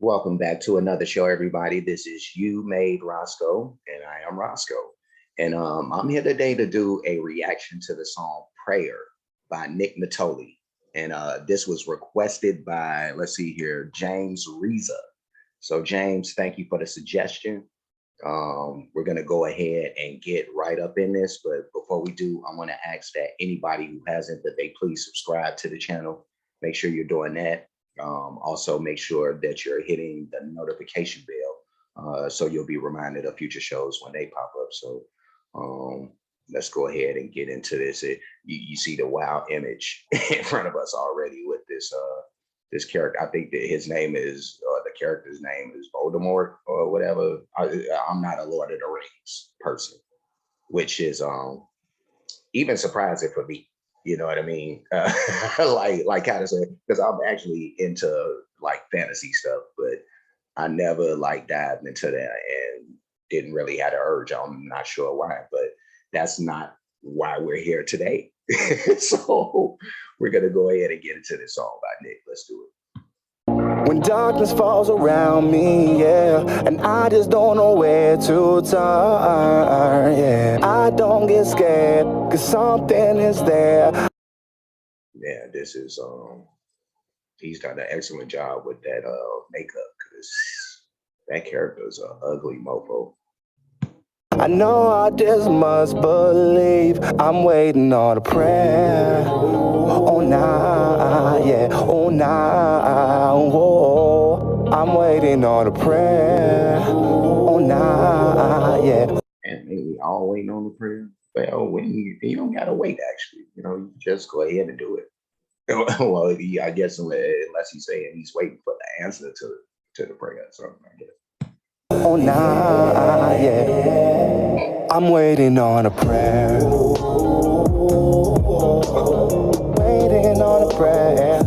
Welcome back to another show, everybody. This is You Made Roscoe, and I am Roscoe. And I'm here today to do a reaction to the song Prayer by Nick Nittoli. And this was requested by, let's see here, James Reza. So, James, thank you for the suggestion. We're going to go ahead and get right up in this. But before we do, I want to ask that anybody who hasn't, that they please subscribe to the channel. Make sure you're doing that. Also, make sure that you're hitting the notification bell so you'll be reminded of future shows when they pop up. So let's go ahead and get into this. You see the wow image in front of us already with this character. I think that his name is, the character's name is Voldemort or whatever. I'm not a Lord of the Rings person, which is even surprising for me. You know what I mean? Like kind of say, because I'm actually into like fantasy stuff, but I never like dived into that and didn't really have the urge. I'm not sure why, but that's not why we're here today. So we're gonna go ahead and get into this song by Nick. Let's do it. When darkness falls around me, yeah, and I just don't know where to turn, yeah, I don't get scared, cause something is there. Yeah, this is, he's done an excellent job with that makeup, because that character is an ugly mofo. I know I just must believe, I'm waiting on a prayer. Oh, nah, yeah, oh, nah, whoa. I'm waiting on a prayer. Oh, nah, yeah. And we all waiting on the prayer. Well, when you don't gotta wait, actually, you just go ahead and do it. Well, I guess unless he's saying he's waiting for the answer to the prayer, so I guess. Oh, nah, yeah. I'm waiting on a prayer. Waiting on a prayer.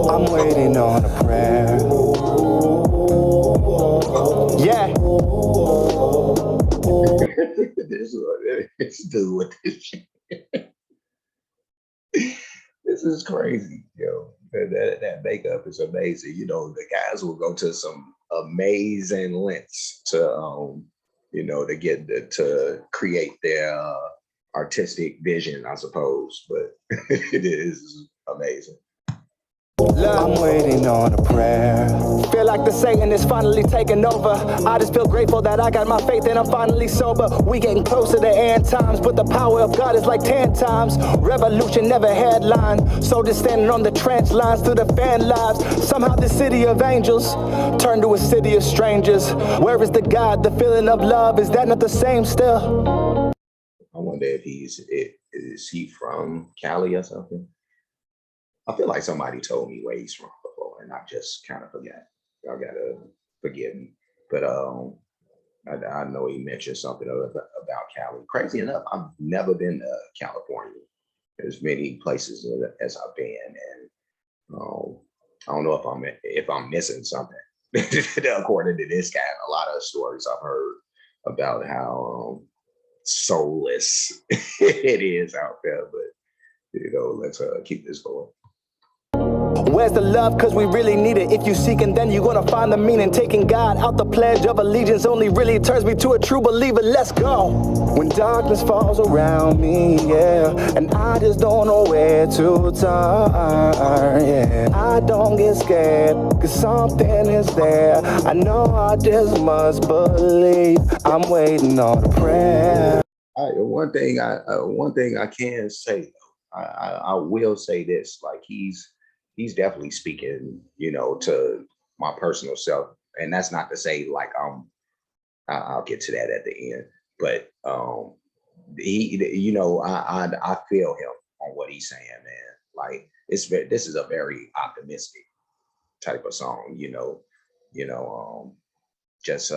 I'm waiting on a prayer. Yeah. This dude with this shit. This is crazy, yo. That makeup is amazing. The guys will go to some amazing lengths to to create their artistic vision, I suppose. But it is amazing. I'm waiting on a prayer. Feel like the Satan is finally taking over. I just feel grateful that I got my faith and I'm finally sober. We getting closer to end times, but the power of God is like 10 times. Revolution never headline. Soldiers standing on the trench lines through the fan lives. Somehow the city of angels turned to a city of strangers. Where is the God, the feeling of love? Is that not the same still? I wonder if is he from Cali or something? I feel like somebody told me where he's from before, and I just kind of forgot. Y'all gotta forgive me. But I know he mentioned something about Cali. Crazy enough, I've never been to California. There's many places as I've been, and I don't know if I'm missing something. According to this guy, a lot of stories I've heard about how soulless it is out there. But let's keep this going. Where's the love? Cause we really need it. If you seek and then you're gonna find the meaning. Taking God out the pledge of allegiance only really turns me to a true believer. Let's go. When darkness falls around me, yeah, and I just don't know where to turn, yeah, I don't get scared, cause something is there. I know I just must believe, I'm waiting on a prayer. One thing I can say though, I will say this, like he's definitely speaking, to my personal self. And that's not to say like I'll get to that at the end, but I feel him on what he's saying, man. Like this is a very optimistic type of song, just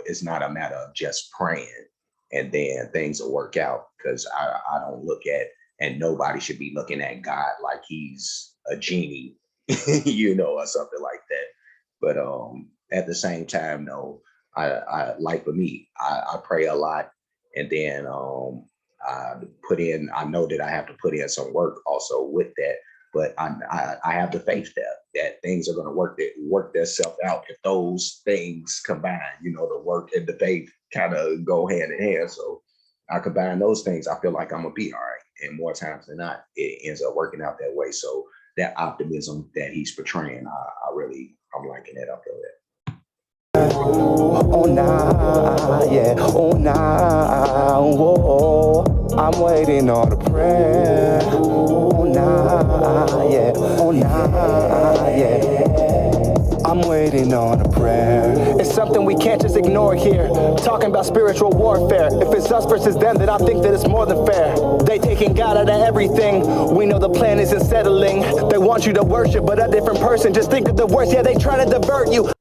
it's not a matter of just praying and then things will work out, because I don't look at, and nobody should be looking at God like he's a genie, or something like that. But at the same time, no, I like for me, I pray a lot, and then I know that I have to put in some work also with that, but I have the faith there. that things are going to work themselves out if those things combine. You know, the work and the faith kind of go hand in hand. So I combine those things, I feel like I'm gonna be all right. And more times than not, it ends up working out that way. So that optimism that he's portraying, I'm liking it. I feel that. Oh nah, yeah. Oh nah, whoa. I'm waiting on a prayer. Oh nah, yeah. Oh nah, yeah. I'm waiting on a prayer. It's something we can't just ignore here. Talking about spiritual warfare. If it's us versus them, then I think that it's more than fair. They taking God out of everything. We know the plan isn't settling. They want you to worship, but a different person. Just think of the worst. Yeah, they trying to divert you. Man,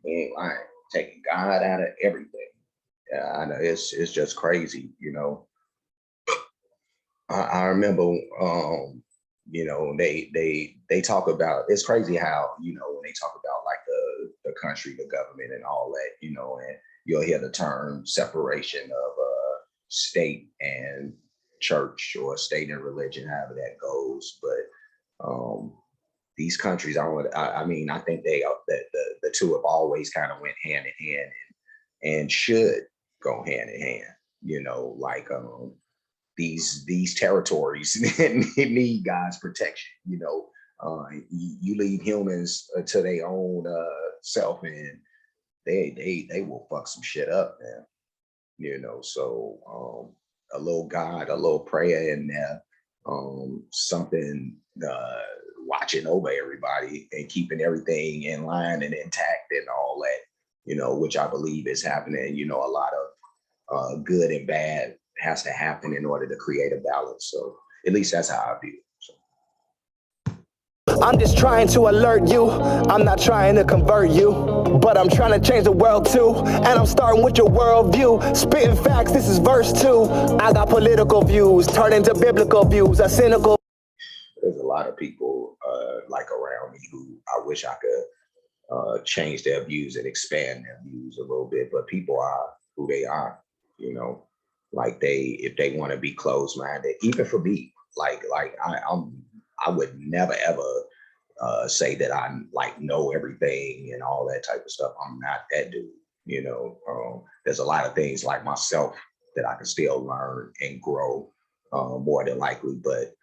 he ain't lying. Taking God out of everything. Yeah, I know it's just crazy. You know, I remember, you know, they talk about, it's crazy how, you know, when they talk about like the country, the government, and all that, you know, and you'll hear the term separation of state and church, or state and religion, however that goes. But these countries, I mean, I think the two have always kind of went hand in hand, and should go hand in hand. You know, like these territories need God's protection. You know, you leave humans to their own self, and they will fuck some shit up, man. You know, so a little God, a little prayer in there, something watching over everybody and keeping everything in line and intact and all that. You know, which I believe is happening. You know, a lot of good and bad has to happen in order to create a balance. So at least that's how I view it. So. I'm just trying to alert you. I'm not trying to convert you, but I'm trying to change the world too. And I'm starting with your worldview. Spitting facts, this is verse 2. I got political views, turn into biblical views. A cynical. There's a lot of people like around me who I wish I could change their views and expand their views a little bit, but people are who they are. You know, like if they want to be closed-minded, even for me, like I would never ever say that I like know everything and all that type of stuff. I'm not that dude. You know, there's a lot of things like myself that I can still learn and grow more than likely, but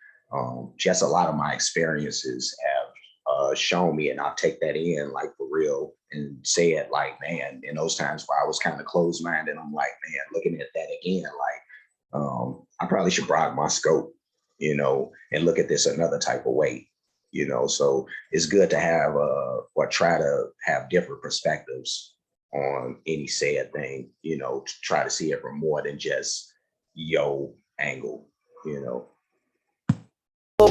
just a lot of my experiences have shown me, and I'll take that in like for real and say it like, man, in those times where I was kind of closed-minded, I'm like, man, looking at that again, like I probably should broaden my scope, you know, and look at this another type of way, you know. So it's good to have or try to have different perspectives on any said thing, you know, to try to see it from more than just yo angle, you know.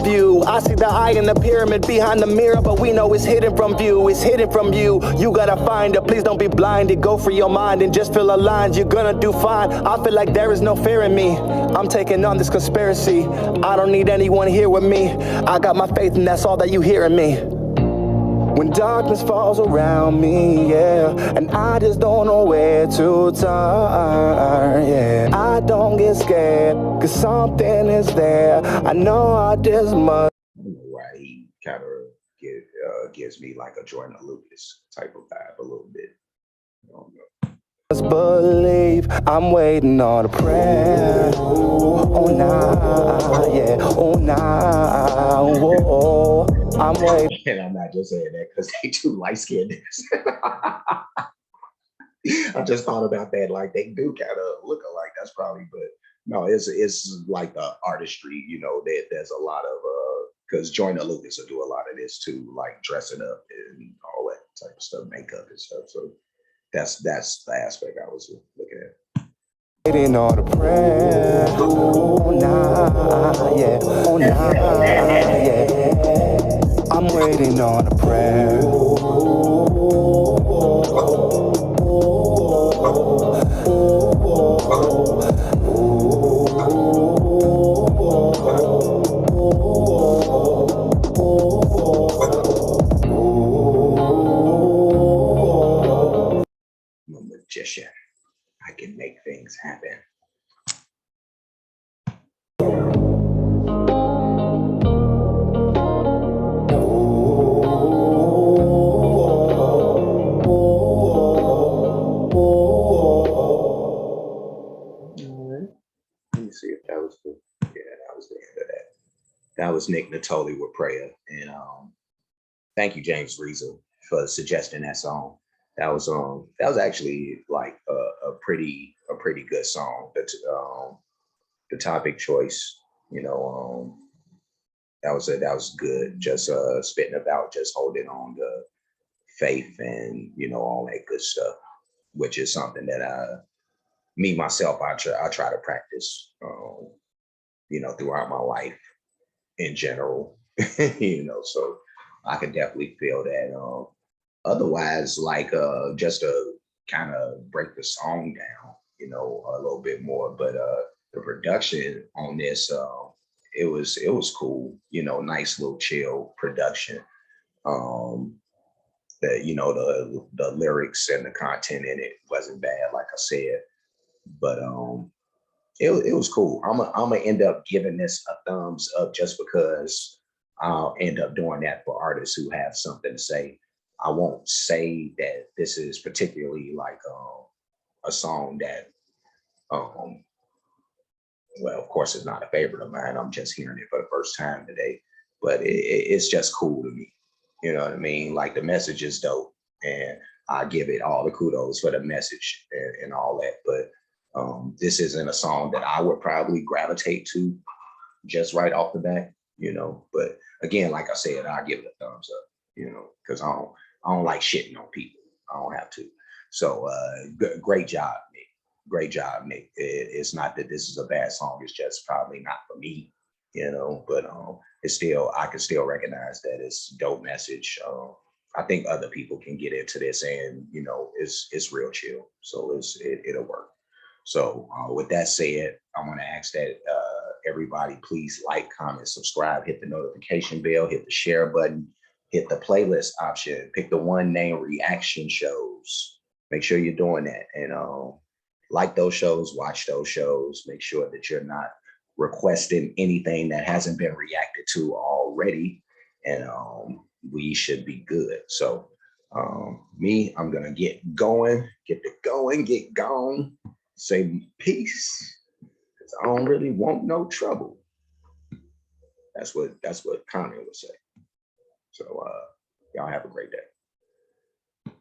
View. I see the eye in the pyramid behind the mirror, but we know it's hidden from view. It's hidden from you. You gotta find it. Please don't be blinded. Go for your mind and just feel aligned. You're gonna do fine. I feel like there is no fear in me. I'm taking on this conspiracy. I don't need anyone here with me. I got my faith, and that's all that you hear in me. When darkness falls around me, yeah, and I just don't know where to turn, yeah, I don't get scared, cause something is there. I know I just must. I don't know why he kind of gives me like a Jordan Lucas type of vibe a little bit. I don't know. Just believe I'm waiting on a prayer. Oh nah, yeah. Oh nah, whoa. I'm waiting. And I'm not just saying that because they too light skinned. I just thought about that. Like they do kind of look alike. That's probably, but no, it's like the artistry. You know, there's a lot of because Jordan Lucas will do a lot of this too, like dressing up and all that type of stuff, makeup and stuff. So that's the aspect I was looking at. Waiting on a prayer. Oh nah, yeah. Oh nah, yeah. I'm waiting on a prayer. I'm a magician. I can make things happen. was Nick Nittoli with Prayer. And thank you, James Reezel, for suggesting that song. That was actually like a pretty good song. The topic choice, you know, that was good. Just spitting about just holding on to faith and all that good stuff, which is something that me myself I try to practice, throughout my life in general. So I could definitely feel that. Otherwise, like just to kind of break the song down, a little bit more, but the production on this, it was cool, nice little chill production. Um, the lyrics and the content in it wasn't bad, like I said, but it was cool. I'm gonna end up giving this a thumbs up just because I'll end up doing that for artists who have something to say. I won't say that this is particularly like a song that, um, well, of course, it's not a favorite of mine. I'm just hearing it for the first time today, but it's just cool to me. You know what I mean? Like the message is dope, and I give it all the kudos for the message and all that. But this isn't a song that I would probably gravitate to just right off the bat, But again, like I said, I give it a thumbs up, because I don't like shitting on people. I don't have to. So great job, Nick. Great job, Nick. It's not that this is a bad song. It's just probably not for me, But it's still, I can still recognize that it's dope message. I think other people can get into this, and it's real chill. So it'll work. So with that said, I want to ask that everybody please like, comment, subscribe, hit the notification bell, hit the share button, hit the playlist option, pick the one name reaction shows. Make sure you're doing that, and like those shows, watch those shows. Make sure that you're not requesting anything that hasn't been reacted to already, and we should be good. So I'm gonna get going, get gone, say peace, because I don't really want no trouble. That's what Connor would say. So y'all have a great day.